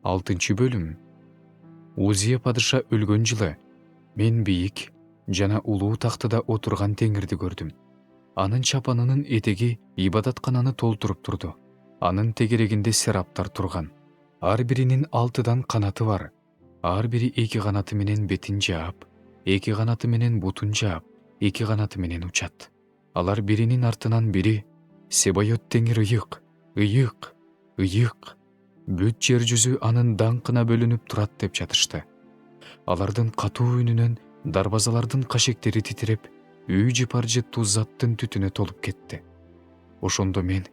6 бөлүм. Узия падыша өлгөн жылы мен бийик жана улуу тактыда отурган Теңирди көрдүм. Анын чапанынын этеги ибадаткананы толтуруп турду. Анын тегерегинде сераптар турган. Ар биринин 6 канаты бар. Ар бири 2 канаты менен бетин жаап, 2 канаты менен бутун жаап, 2 канаты менен учат. Алар биринин артынан бири Себайот Теңир ыйык, ыйык, ыйык. Бүт жер жүзү анын даңкына бөлүнүп турат деп жатышты. Алардын катуу үнүнөн дарбазалардын кашектери титиреп, үй жыпаржы туз заттын түтүнө толуп кетти. Ошондо мен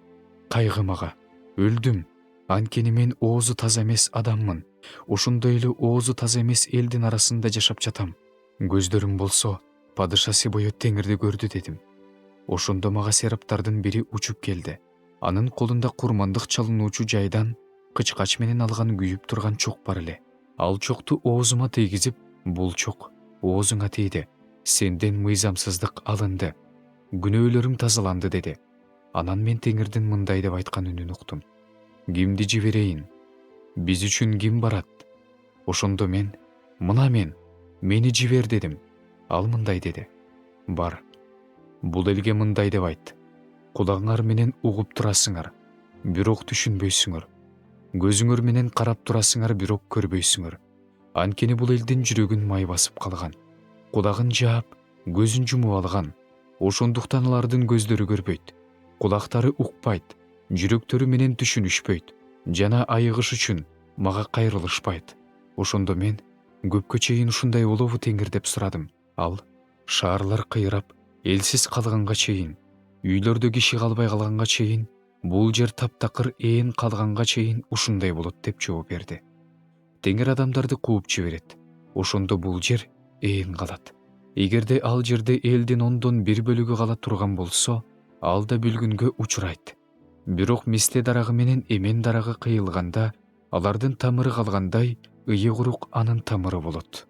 кайгымага өлдүм. Анткени мен оозу таза эмес адаммын. Ошондой эле оозу таза эмес элдин арасында жашап жатам. Көздөрүм болсо падыша Себайот Теңирди көрдү дедим. Ошондо мага сераптардын бири учуп келди. Анын колунда курмандык чалынуучу жайдан кычкач менен алган күйүп турган чок бар эле. Ал чокту оозума тийгизип, бул чок оозуңа тийди. Сенден мыйзамсыздык алынды. Күнөөлөрүң тазаланды деди. Анан мен Теңирдин мындай деп айткан үнүн уктум. Кимди жиберейин? Биз үчүн ким барат? Ошондо мен, мына мени жибер дедим. Ал мындай деди. Бар. Бул элге мындай деп айт. Кулагыңар менен угуп турасыңар, бирок түшүнбөйсүңөр. Көзүңөр менен карап турасыңар, бирок көрбөйсүңөр. Анткени бул элдин жүрөгүн май басып калган. Кулагын жаап, көзүн жумуп алган. Ошондуктан алардын көздөрү көрбөйт, кулактары укпайт, жүрөктөрү менен түшүнүшпөйт жана айыгыш үчүн мага кайрылышпайт. Ошондо мен көпкө чейин ушундай болобу Теңир деп сурадым. Ал шаарлар кыйрап, элсиз калганга чейин, үйлөрдө киши калбай калганга чейин, бул жер таптакыр ээн калганга чейин ушундай болот деп жооп берди. Теңир адамдарды кууп жиберет. Ошондо бул жер ээн калат. Эгерде ал жерде элдин 1/10 бөлүгү кала турган болсо, ал да бүлгүнгө учурайт. Бирок мисте дарагы менен эмен дарагы кыйылганда, алардын тамыры калгандай, ыйык урук анын тамыры болот.